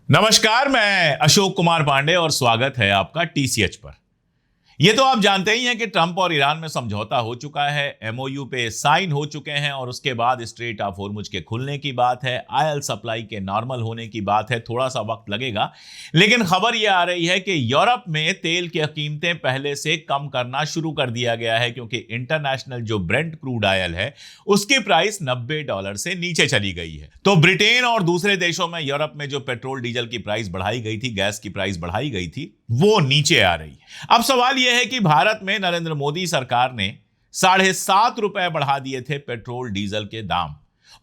नमस्कार, मैं अशोक कुमार पांडे और स्वागत है आपका टीसीएच पर। ये तो आप जानते ही हैं कि ट्रंप और ईरान में समझौता हो चुका है, एमओयू पे साइन हो चुके हैं और उसके बाद स्ट्रेट ऑफ हॉर्मुज के खुलने की बात है, ऑयल सप्लाई के नॉर्मल होने की बात है। थोड़ा सा वक्त लगेगा, लेकिन खबर ये आ रही है कि यूरोप में तेल की कीमतें पहले से कम करना शुरू कर दिया गया है, क्योंकि इंटरनेशनल जो ब्रेंट क्रूड ऑयल है उसकी प्राइस $90 से नीचे चली गई है। तो ब्रिटेन और दूसरे देशों में यूरोप में जो पेट्रोल डीजल की प्राइस बढ़ाई गई थी, गैस की प्राइस बढ़ाई गई थी, वो नीचे आ रही है। अब सवाल यह है कि भारत में नरेंद्र मोदी सरकार ने ₹7.5 बढ़ा दिए थे पेट्रोल डीजल के दाम,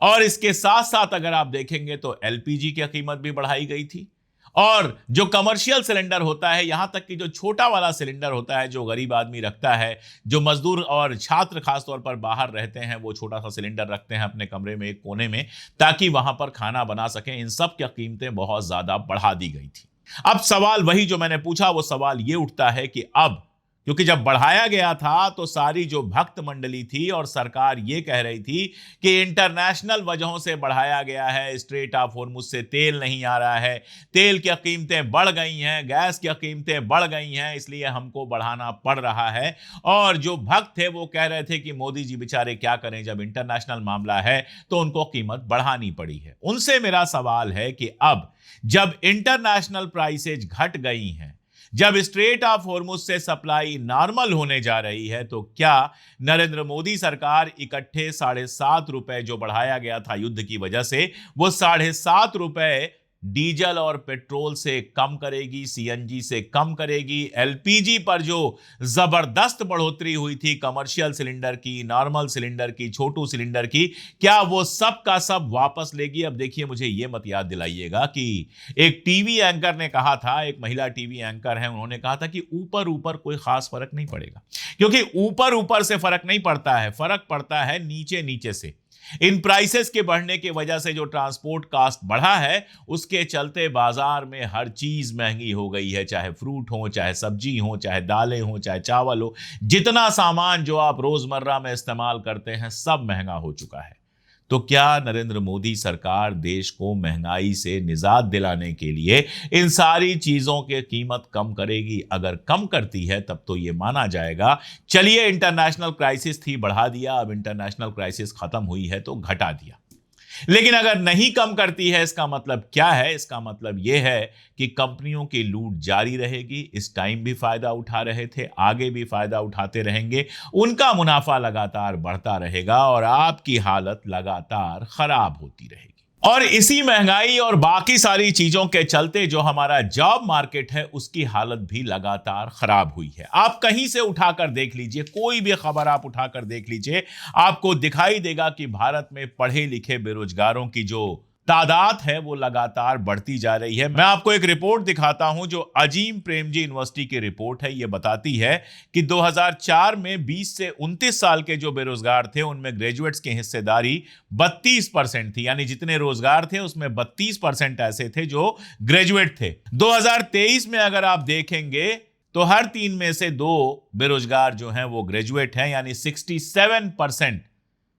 और इसके साथ साथ अगर आप देखेंगे तो एलपीजी की कीमत भी बढ़ाई गई थी। और जो कमर्शियल सिलेंडर होता है, यहां तक कि जो छोटा वाला सिलेंडर होता है जो गरीब आदमी रखता है, जो मजदूर और छात्र खासतौर पर बाहर रहते हैं, वो छोटा सा सिलेंडर रखते हैं अपने कमरे में एक कोने में, ताकि वहां पर खाना बना सकें, इन सब की कीमतें बहुत ज्यादा बढ़ा दी गई थी। अब सवाल वही जो मैंने पूछा, वो सवाल ये उठता है कि अब, क्योंकि जब बढ़ाया गया था तो सारी जो भक्त मंडली थी और सरकार ये कह रही थी कि इंटरनेशनल वजहों से बढ़ाया गया है, स्ट्रेट ऑफ हॉर्मुज से तेल नहीं आ रहा है, तेल की कीमतें बढ़ गई हैं, गैस की कीमतें बढ़ गई हैं, इसलिए हमको बढ़ाना पड़ रहा है। और जो भक्त थे वो कह रहे थे कि मोदी जी बेचारे क्या करें, जब इंटरनेशनल मामला है तो उनको कीमत बढ़ानी पड़ी है। उनसे मेरा सवाल है कि अब जब इंटरनेशनल प्राइसेज घट गई हैं, जब स्ट्रेट ऑफ हॉर्मुज से सप्लाई नॉर्मल होने जा रही है, तो क्या नरेंद्र मोदी सरकार इकट्ठे ₹7.5 जो बढ़ाया गया था युद्ध की वजह से, वो ₹7.5 डीजल और पेट्रोल से कम करेगी, सीएनजी से कम करेगी, एलपीजी पर जो जबरदस्त बढ़ोतरी हुई थी, कमर्शियल सिलेंडर की, नॉर्मल सिलेंडर की, छोटू सिलेंडर की, क्या वो सब का सब वापस लेगी? अब देखिए, मुझे ये मत याद दिलाइएगा कि एक टीवी एंकर ने कहा था, एक महिला टीवी एंकर है, उन्होंने कहा था कि ऊपर ऊपर कोई खास फर्क नहीं पड़ेगा, क्योंकि ऊपर ऊपर से फर्क नहीं पड़ता है, फर्क पड़ता है नीचे नीचे से। इन प्राइसेस के बढ़ने की वजह से जो ट्रांसपोर्ट कास्ट बढ़ा है, उसके चलते बाजार में हर चीज महंगी हो गई है, चाहे फ्रूट हो, चाहे सब्जी हो, चाहे दालें हो, चाहे चावल हो, जितना सामान जो आप रोजमर्रा में इस्तेमाल करते हैं सब महंगा हो चुका है। तो क्या नरेंद्र मोदी सरकार देश को महंगाई से निजात दिलाने के लिए इन सारी चीजों की कीमत कम करेगी? अगर कम करती है तब तो यह माना जाएगा, चलिए इंटरनेशनल क्राइसिस थी, बढ़ा दिया, अब इंटरनेशनल क्राइसिस खत्म हुई है तो घटा दिया। लेकिन अगर नहीं कम करती है, इसका मतलब क्या है? इसका मतलब यह है कि कंपनियों की लूट जारी रहेगी। इस टाइम भी फायदा उठा रहे थे, आगे भी फायदा उठाते रहेंगे, उनका मुनाफा लगातार बढ़ता रहेगा और आपकी हालत लगातार खराब होती रहेगी। और इसी महंगाई और बाकी सारी चीजों के चलते जो हमारा जॉब मार्केट है, उसकी हालत भी लगातार खराब हुई है। आप कहीं से उठाकर देख लीजिए, कोई भी खबर आप उठाकर देख लीजिए, आपको दिखाई देगा कि भारत में पढ़े लिखे बेरोजगारों की जो तादाद है वो लगातार बढ़ती जा रही है। मैं आपको एक रिपोर्ट दिखाता हूं, जो अजीम प्रेमजी यूनिवर्सिटी की रिपोर्ट है। ये बताती है कि 2004 में 20 से 29 साल के जो बेरोजगार थे, उनमें ग्रेजुएट्स की हिस्सेदारी 32% थी, यानी जितने रोजगार थे उसमें 32% ऐसे थे जो ग्रेजुएट थे। 2023 में अगर आप देखेंगे तो हर 3 में से 2 बेरोजगार जो हैं वो ग्रेजुएट हैं, यानी 67%,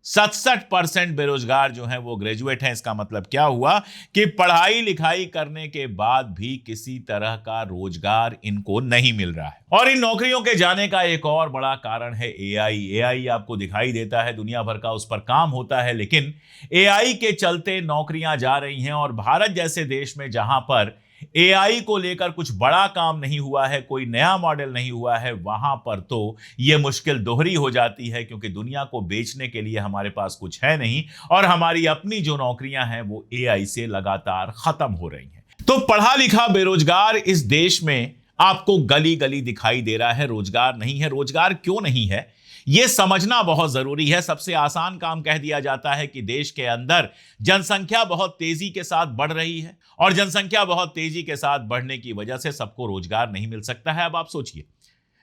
67% बेरोजगार जो हैं वो ग्रेजुएट हैं। इसका मतलब क्या हुआ कि पढ़ाई लिखाई करने के बाद भी किसी तरह का रोजगार इनको नहीं मिल रहा है। और इन नौकरियों के जाने का एक और बड़ा कारण है एआई। एआई आपको दिखाई देता है, दुनिया भर का उस पर काम होता है, लेकिन एआई के चलते नौकरियां जा रही हैं। और भारत जैसे देश में जहां पर एआई को लेकर कुछ बड़ा काम नहीं हुआ है, कोई नया मॉडल नहीं हुआ है, वहां पर तो यह मुश्किल दोहरी हो जाती है, क्योंकि दुनिया को बेचने के लिए हमारे पास कुछ है नहीं और हमारी अपनी जो नौकरियां हैं वो एआई से लगातार खत्म हो रही हैं। तो पढ़ा लिखा बेरोजगार इस देश में आपको गली गली दिखाई दे रहा है। रोजगार नहीं है। रोजगार क्यों नहीं है यह समझना बहुत जरूरी है। सबसे आसान काम कह दिया जाता है कि देश के अंदर जनसंख्या बहुत तेजी के साथ बढ़ रही है और जनसंख्या बहुत तेजी के साथ बढ़ने की वजह से सबको रोजगार नहीं मिल सकता है। अब आप सोचिए,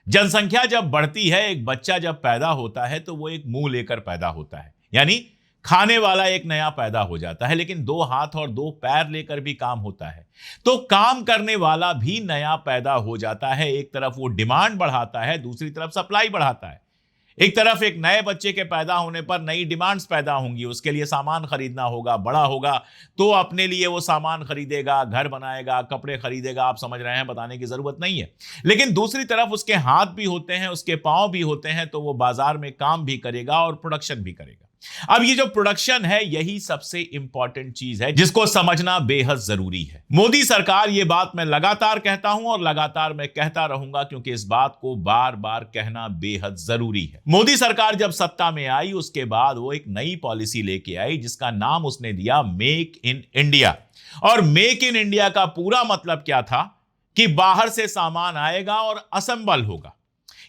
जनसंख्या जब बढ़ती है, एक बच्चा जब पैदा होता है तो वो एक मुंह लेकर पैदा होता है, यानी खाने वाला एक नया पैदा हो जाता है, लेकिन 2 हाथ और 2 पैर लेकर भी काम होता है। तो काम करने वाला भी नया पैदा हो जाता है। एक तरफ वो डिमांड बढ़ाता है, दूसरी तरफ सप्लाई बढ़ाता है। एक तरफ एक नए बच्चे के पैदा होने पर नई डिमांड्स पैदा होंगी, उसके लिए सामान खरीदना होगा, बड़ा होगा तो अपने लिए वो सामान खरीदेगा, घर बनाएगा, कपड़े खरीदेगा। आप समझ रहे हैं, बताने की जरूरत नहीं है। लेकिन दूसरी तरफ उसके हाथ भी होते हैं, उसके पांव भी होते हैं, तो वो बाजार में काम भी करेगा और प्रोडक्शन भी करेगा। अब ये जो प्रोडक्शन है, यही सबसे इंपॉर्टेंट चीज है जिसको समझना बेहद जरूरी है। मोदी सरकार, ये बात मैं लगातार कहता हूं और लगातार मैं कहता रहूंगा, क्योंकि इस बात को बार बार कहना बेहद जरूरी है। मोदी सरकार जब सत्ता में आई, उसके बाद वो एक नई पॉलिसी लेके आई जिसका नाम उसने दिया मेक इन इंडिया। और मेक इन इंडिया का पूरा मतलब क्या था कि बाहर से सामान आएगा और असेंबल होगा।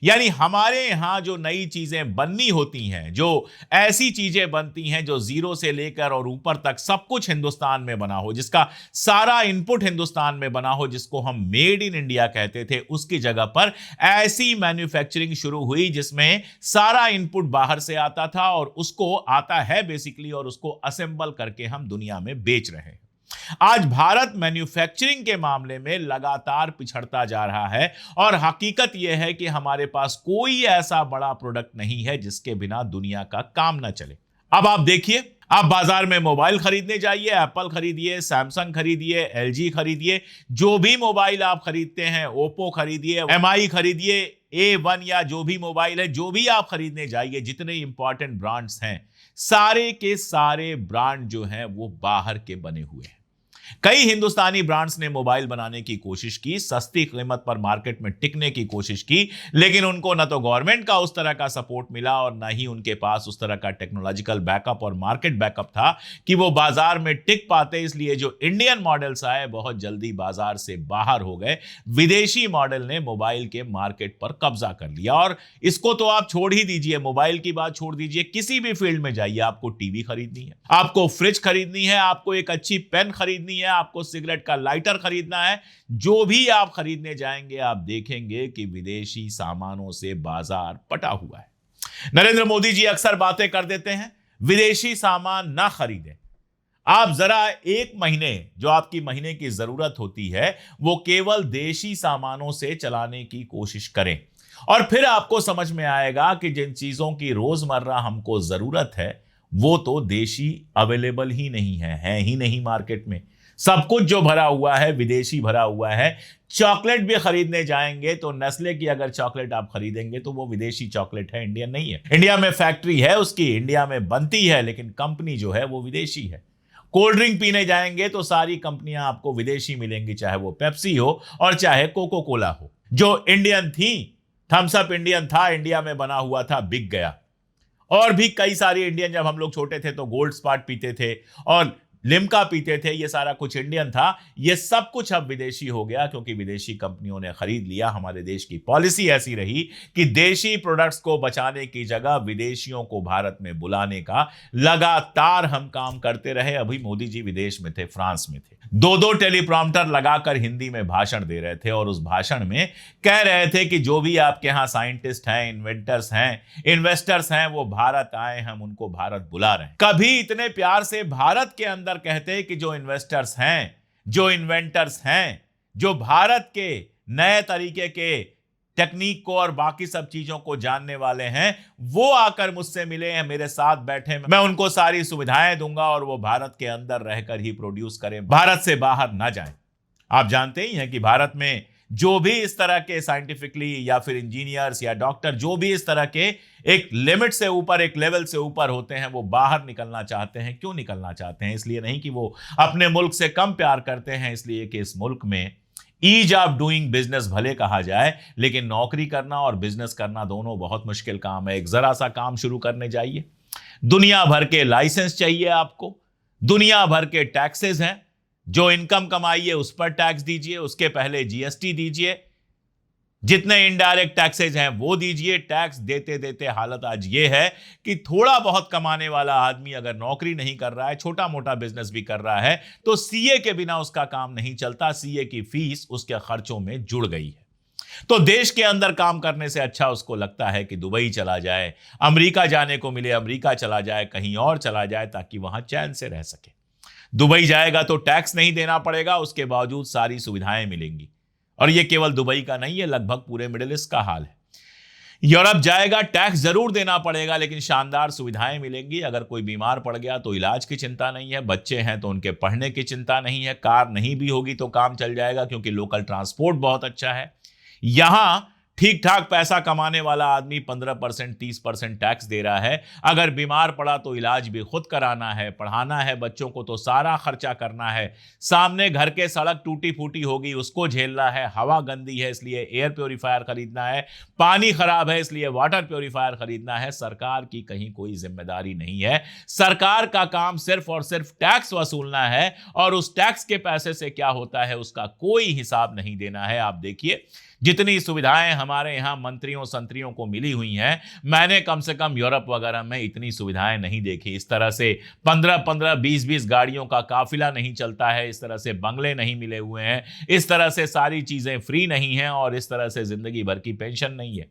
यानी हमारे यहां जो नई चीजें बननी होती हैं, जो ऐसी चीजें बनती हैं जो जीरो से लेकर और ऊपर तक सब कुछ हिंदुस्तान में बना हो, जिसका सारा इनपुट हिंदुस्तान में बना हो, जिसको हम मेड इन इंडिया कहते थे, उसकी जगह पर ऐसी मैन्युफैक्चरिंग शुरू हुई जिसमें सारा इनपुट बाहर से आता था और उसको आता है बेसिकली, और उसको असेंबल करके हम दुनिया में बेच रहे हैं। आज भारत मैन्युफैक्चरिंग के मामले में लगातार पिछड़ता जा रहा है और हकीकत यह है कि हमारे पास कोई ऐसा बड़ा प्रोडक्ट नहीं है जिसके बिना दुनिया का काम ना चले। अब आप देखिए, आप बाजार में मोबाइल खरीदने जाइए, एप्पल खरीदिए, सैमसंग खरीदिए, एलजी खरीदिए, जो भी मोबाइल आप खरीदते हैं, ओप्पो खरीदिए, एमआई खरीदिए, A1 या जो भी मोबाइल है, जो भी आप खरीदने जाइए, जितने इंपॉर्टेंट ब्रांड्स हैं, सारे के सारे ब्रांड जो हैं वो बाहर के बने हुए हैं। कई हिंदुस्तानी ब्रांड्स ने मोबाइल बनाने की कोशिश की, सस्ती कीमत पर मार्केट में टिकने की कोशिश की, लेकिन उनको न तो गवर्नमेंट का उस तरह का सपोर्ट मिला और न ही उनके पास उस तरह का टेक्नोलॉजिकल बैकअप और मार्केट बैकअप था कि वो बाजार में टिक पाते। इसलिए जो इंडियन मॉडल्स आए, बहुत जल्दी बाजार से बाहर हो गए। विदेशी मॉडल ने मोबाइल के मार्केट पर कब्जा कर लिया। और इसको तो आप छोड़ ही दीजिए, मोबाइल की बात छोड़ दीजिए, किसी भी फील्ड में जाइए, आपको टीवी खरीदनी है, आपको फ्रिज खरीदनी है, आपको एक अच्छी पेन खरीदनी है, आपको सिगरेट का लाइटर खरीदना है, जो भी आप खरीदने जाएंगे, आप देखेंगे कि विदेशी सामानों से बाजार पटा हुआ है। नरेंद्र मोदी जी अक्सर बातें कर देते हैं, विदेशी सामान ना खरीदें। आप जरा एक महीने, जो आपकी महीने की जरूरत होती है, वो केवल देशी सामानों से चलाने की कोशिश करें और फिर आपको समझ में आएगा कि जिन चीजों की रोजमर्रा हमको जरूरत है, वो तो देशी अवेलेबल ही नहीं है ही नहीं मार्केट में। सब कुछ जो भरा हुआ है विदेशी भरा हुआ है। चॉकलेट भी खरीदने जाएंगे तो नेस्ले की अगर चॉकलेट आप खरीदेंगे तो वो विदेशी चॉकलेट है, इंडियन नहीं है। इंडिया में फैक्ट्री है उसकी, इंडिया में बनती है, लेकिन कंपनी जो है वो विदेशी है। कोल्ड ड्रिंक पीने जाएंगे तो सारी कंपनियां आपको विदेशी मिलेंगी, चाहे वो पेप्सी हो और चाहे कोको कोला हो। जो इंडियन थी, थम्स अप इंडियन था, इंडिया में बना हुआ था, बिक गया। और भी कई सारी इंडियन, जब हम लोग छोटे थे तो गोल्ड स्पॉट पीते थे और लिम्का पीते थे, ये सारा कुछ इंडियन था। ये सब कुछ अब विदेशी हो गया क्योंकि विदेशी कंपनियों ने खरीद लिया। हमारे देश की पॉलिसी ऐसी रही कि देशी प्रोडक्ट्स को बचाने की जगह विदेशियों को भारत में बुलाने का लगातार हम काम करते रहे। अभी मोदी जी विदेश में थे, फ्रांस में थे, 2-2 टेलीप्रॉम्प्टर लगाकर हिंदी में भाषण दे रहे थे और उस भाषण में कह रहे थे कि जो भी आपके यहां साइंटिस्ट हैं, इन्वेंटर्स हैं, इन्वेस्टर्स हैं, वो भारत आए, हम उनको भारत बुला रहे हैं। कभी इतने प्यार से भारत के अंदर कहते कि जो इन्वेस्टर्स हैं, जो इन्वेंटर्स हैं, जो भारत के नए तरीके के टेक्निक को और बाकी सब चीजों को जानने वाले हैं, वो आकर मुझसे मिले हैं, मेरे साथ बैठे, मैं उनको सारी सुविधाएं दूंगा और वो भारत के अंदर रहकर ही प्रोड्यूस करें, भारत से बाहर ना जाएं। आप जानते ही हैं कि भारत में जो भी इस तरह के साइंटिफिकली या फिर इंजीनियर्स या डॉक्टर, जो भी इस तरह के एक लिमिट से ऊपर, एक लेवल से ऊपर होते हैं, वो बाहर निकलना चाहते हैं। क्यों निकलना चाहते हैं? इसलिए नहीं कि वो अपने मुल्क से कम प्यार करते हैं, इसलिए कि इस मुल्क में ईज ऑफ डूइंग बिजनेस भले कहा जाए, लेकिन नौकरी करना और बिजनेस करना दोनों बहुत मुश्किल काम है। एक जरा सा काम शुरू करने जाइए, दुनिया भर के लाइसेंस चाहिए आपको, दुनिया भर के टैक्सेस हैं, जो इनकम कमाइए उस पर टैक्स दीजिए, उसके पहले जीएसटी दीजिए, जितने इनडायरेक्ट टैक्सेस हैं वो दीजिए। टैक्स देते देते हालत आज ये है कि थोड़ा बहुत कमाने वाला आदमी अगर नौकरी नहीं कर रहा है, छोटा मोटा बिजनेस भी कर रहा है, तो सीए के बिना उसका काम नहीं चलता। सीए की फीस उसके खर्चों में जुड़ गई है। तो देश के अंदर काम करने से अच्छा उसको लगता है कि दुबई चला जाए, अमेरिका जाने को मिले, अमेरिका चला जाए, कहीं और चला जाए, ताकि वहां चैन से रह सके। दुबई जाएगा तो टैक्स नहीं देना पड़ेगा, उसके बावजूद सारी सुविधाएं मिलेंगी। और यह केवल दुबई का नहीं है, लगभग पूरे मिडिल ईस्ट का हाल है। यूरोप जाएगा, टैक्स जरूर देना पड़ेगा, लेकिन शानदार सुविधाएं मिलेंगी। अगर कोई बीमार पड़ गया तो इलाज की चिंता नहीं है, बच्चे हैं तो उनके पढ़ने की चिंता नहीं है, कार नहीं भी होगी तो काम चल जाएगा क्योंकि लोकल ट्रांसपोर्ट बहुत अच्छा है। यहां ठीक ठाक पैसा कमाने वाला आदमी 15% 30% टैक्स दे रहा है। अगर बीमार पड़ा तो इलाज भी खुद कराना है, पढ़ाना है बच्चों को तो सारा खर्चा करना है। सामने घर के सड़क टूटी फूटी होगी उसको झेलना है, हवा गंदी है इसलिए एयर प्योरीफायर खरीदना है, पानी खराब है इसलिए वाटर प्योरीफायर खरीदना है। सरकार की कहीं कोई जिम्मेदारी नहीं है। सरकार का काम सिर्फ और सिर्फ टैक्स वसूलना है और उस टैक्स के पैसे से क्या होता है उसका कोई हिसाब नहीं देना है। आप देखिए जितनी सुविधाएं हमारे यहां मंत्रियों संत्रियों को मिली हुई हैं, मैंने कम से कम यूरोप वगैरह में इतनी सुविधाएं नहीं देखी। इस तरह से 15-15 20-20 गाड़ियों का काफिला नहीं चलता है, इस तरह से बंगले नहीं मिले हुए हैं, इस तरह से सारी चीजें फ्री नहीं हैं और इस तरह से जिंदगी भर की पेंशन नहीं है।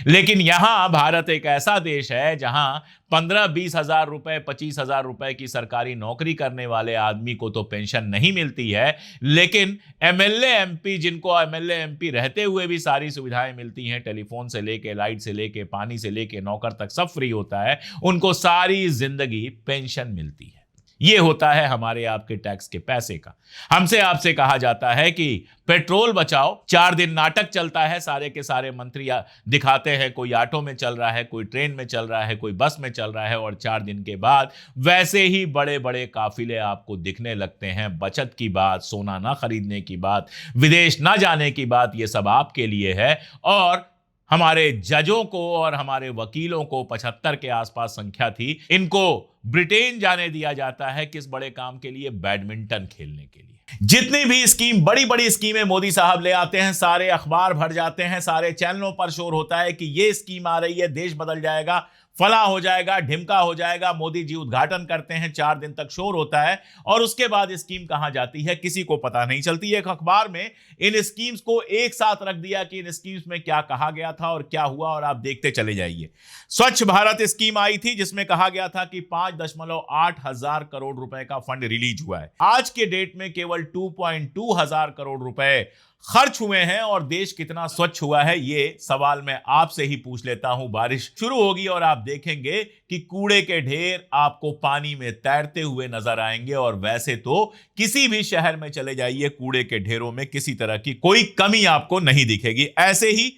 लेकिन यहां भारत एक ऐसा देश है जहां 15-20 हजार रुपए 25 हजार रुपए की सरकारी नौकरी करने वाले आदमी को तो पेंशन नहीं मिलती है, लेकिन एमएलए एमपी जिनको एमएलए एमपी रहते हुए भी सारी सुविधाएं मिलती हैं, टेलीफोन से लेके लाइट से लेके पानी से लेके नौकर तक सब फ्री होता है, उनको सारी जिंदगी पेंशन मिलती है। ये होता है हमारे आपके टैक्स के पैसे का। हमसे आपसे कहा जाता है कि पेट्रोल बचाओ, 4 दिन नाटक चलता है, सारे के सारे मंत्री दिखाते हैं, कोई ऑटो में चल रहा है, कोई ट्रेन में चल रहा है, कोई बस में चल रहा है और 4 दिन के बाद वैसे ही बड़े बड़े काफिले आपको दिखने लगते हैं। बचत की बात, सोना ना खरीदने की बात, विदेश ना जाने की बात, ये सब आपके लिए है। और हमारे जजों को और हमारे वकीलों को 75 के आसपास संख्या थी, इनको ब्रिटेन जाने दिया जाता है किस बड़े काम के लिए? बैडमिंटन खेलने के लिए। जितनी भी स्कीम, बड़ी बड़ी स्कीमें मोदी साहब ले आते हैं, सारे अखबार भर जाते हैं, सारे चैनलों पर शोर होता है कि ये स्कीम आ रही है, देश बदल जाएगा, फला हो जाएगा, ढिमका हो जाएगा। मोदी जी उद्घाटन करते हैं, 4 दिन तक शोर होता है और उसके बाद स्कीम कहां जाती है किसी को पता नहीं चलती। एक अखबार में इन स्कीम्स को एक साथ रख दिया कि इन स्कीम्स में क्या कहा गया था और क्या हुआ, और आप देखते चले जाइए। स्वच्छ भारत स्कीम आई थी जिसमें कहा गया था कि 5.8 हजार करोड़ रुपए का फंड रिलीज हुआ है। आज के डेट में केवल 2.2 हजार करोड़ रुपए खर्च हुए हैं। और देश कितना स्वच्छ हुआ है ये सवाल मैं आपसे ही पूछ लेता हूं। बारिश शुरू होगी और आप देखेंगे कि कूड़े के ढेर आपको पानी में तैरते हुए नजर आएंगे। और वैसे तो किसी भी शहर में चले जाइए, कूड़े के ढेरों में किसी तरह की कोई कमी आपको नहीं दिखेगी। ऐसे ही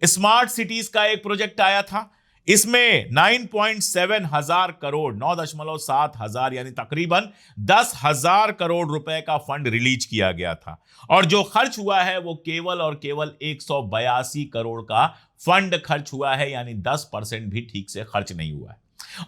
स्मार्ट सिटीज का एक प्रोजेक्ट आया था, इसमें 9.7 हजार करोड़, 9.7 हजार यानी तकरीबन 10,000 करोड़ रुपए का फंड रिलीज किया गया था। और जो खर्च हुआ है वो केवल और केवल 182 करोड़ का फंड खर्च हुआ है, यानी 10% भी ठीक से खर्च नहीं हुआ है।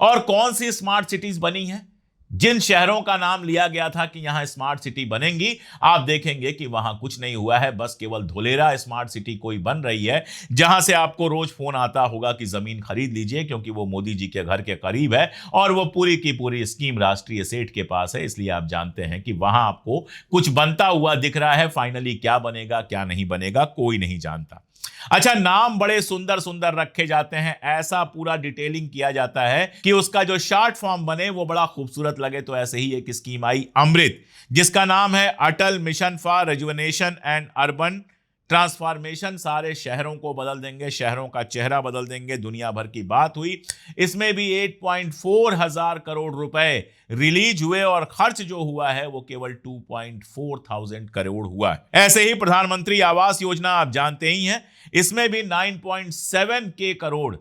और कौन सी स्मार्ट सिटीज बनी है? जिन शहरों का नाम लिया गया था कि यहां स्मार्ट सिटी बनेंगी, आप देखेंगे कि वहां कुछ नहीं हुआ है। बस केवल धुलेरा स्मार्ट सिटी कोई बन रही है, जहां से आपको रोज फोन आता होगा कि जमीन खरीद लीजिए क्योंकि वो मोदी जी के घर के करीब है और वो पूरी की पूरी स्कीम राष्ट्रीय सेठ के पास है। इसलिए आप जानते हैं कि वहां आपको कुछ बनता हुआ दिख रहा है। फाइनली क्या बनेगा क्या नहीं बनेगा कोई नहीं जानता। अच्छा, नाम बड़े सुंदर सुंदर रखे जाते हैं, ऐसा पूरा डिटेलिंग किया जाता है कि उसका जो शॉर्ट फॉर्म बने वो बड़ा खूबसूरत लगे। तो ऐसे ही एक स्कीम आई अमृत, जिसका नाम है Atal mission for rejuvenation and urban transformation. सारे शहरों को बदल देंगे, शहरों का चेहरा बदल देंगे, दुनिया भर की बात हुई। इसमें भी 8.4 हजार करोड़ रुपए रिलीज हुए और खर्च जो हुआ है वो केवल 2.4 थाउजेंड करोड़ हुआ है। ऐसे ही प्रधानमंत्री आवास योजना आप जानते ही हैं, इसमें भी 9.7 के करोड़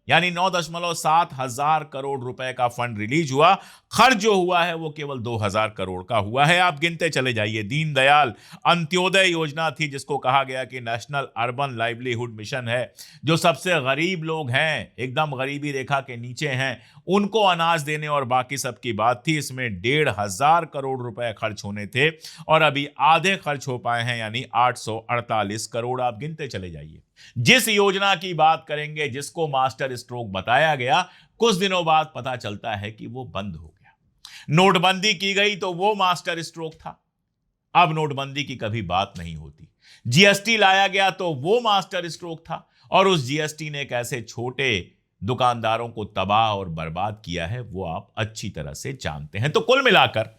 यानी 9.7 हजार करोड़ रुपए का फंड रिलीज हुआ। खर्च जो हुआ है वो केवल 2,000 करोड़ का हुआ है। आप गिनते चले जाइए। दीनदयाल अंत्योदय योजना थी जिसको कहा गया कि नेशनल अर्बन लाइवलीहुड मिशन है। जो सबसे गरीब लोग हैं, एकदम गरीबी रेखा के नीचे हैं, उनको अनाज देने और बाकी सब की बात थी। इसमें 1,500 करोड़ रुपए खर्च होने थे और अभी आधे खर्च हो पाए हैं, यानी 848 करोड़। आप गिनते चले जाइए। जिस योजना की बात करेंगे, जिसको मास्टर स्ट्रोक बताया गया, कुछ दिनों बाद पता चलता है कि वो बंद हो गया। नोटबंदी की गई तो वो मास्टर स्ट्रोक था, अब नोटबंदी की कभी बात नहीं होती। जीएसटी लाया गया तो वो मास्टर स्ट्रोक था और उस जीएसटी ने कैसे छोटे दुकानदारों को तबाह और बर्बाद किया है वो आप अच्छी तरह से जानते हैं। तो कुल मिलाकर,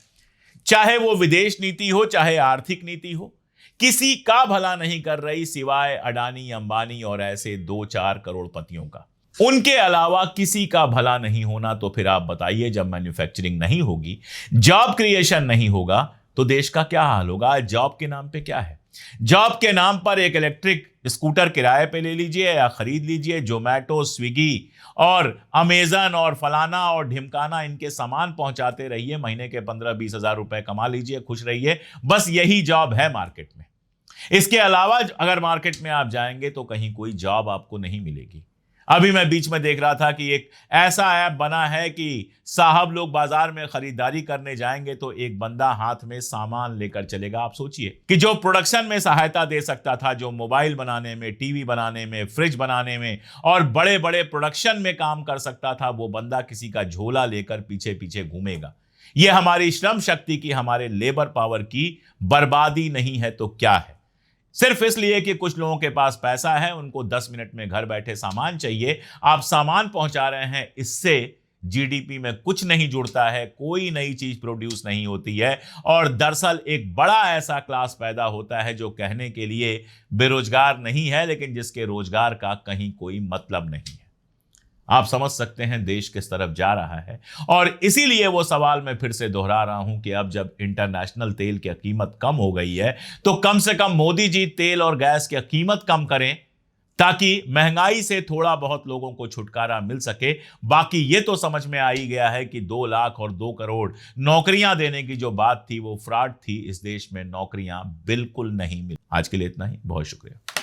चाहे वो विदेश नीति हो चाहे आर्थिक नीति हो, किसी का भला नहीं कर रही सिवाय अडानी, अंबानी और ऐसे 2-4 करोड़पतियों का। उनके अलावा किसी का भला नहीं होना। तो फिर आप बताइए, जब मैन्युफैक्चरिंग नहीं होगी, जॉब क्रिएशन नहीं होगा, तो देश का क्या हाल होगा? जॉब के नाम पे क्या है? जॉब के नाम पर एक इलेक्ट्रिक स्कूटर किराए पे ले लीजिए या खरीद लीजिए। जोमैटो, स्विगी और अमेजन और फलाना और ढिमकाना, इनके सामान पहुंचाते रहिए, महीने के 15-20 हजार रुपए कमा लीजिए, खुश रहिए। बस यही जॉब है मार्केट में। इसके अलावा अगर मार्केट में आप जाएंगे तो कहीं कोई जॉब आपको नहीं मिलेगी। अभी मैं बीच में देख रहा था कि एक ऐसा ऐप बना है कि साहब लोग बाजार में खरीदारी करने जाएंगे तो एक बंदा हाथ में सामान लेकर चलेगा। आप सोचिए कि जो प्रोडक्शन में सहायता दे सकता था, जो मोबाइल बनाने में, टीवी बनाने में, फ्रिज बनाने में और बड़े बड़े प्रोडक्शन में काम कर सकता था, वो बंदा किसी का झोला लेकर पीछे पीछे घूमेगा। यह हमारी श्रम शक्ति की, हमारे लेबर पावर की बर्बादी नहीं है तो क्या है? सिर्फ इसलिए कि कुछ लोगों के पास पैसा है, उनको 10 मिनट में घर बैठे सामान चाहिए, आप सामान पहुंचा रहे हैं। इससे जीडीपी में कुछ नहीं जुड़ता है, कोई नई चीज प्रोड्यूस नहीं होती है और दरअसल एक बड़ा ऐसा क्लास पैदा होता है जो कहने के लिए बेरोजगार नहीं है, लेकिन जिसके रोजगार का कहीं कोई मतलब नहीं है। आप समझ सकते हैं देश किस तरफ जा रहा है। और इसीलिए वो सवाल मैं फिर से दोहरा रहा हूं कि अब जब इंटरनेशनल तेल की कीमत कम हो गई है, तो कम से कम मोदी जी तेल और गैस की कीमत कम करें, ताकि महंगाई से थोड़ा बहुत लोगों को छुटकारा मिल सके। बाकी ये तो समझ में आ ही गया है कि 2 लाख और 2 करोड़ नौकरियां देने की जो बात थी वो फ्रॉड थी। इस देश में नौकरियां बिल्कुल नहीं मिली। आज के लिए इतना ही, बहुत शुक्रिया।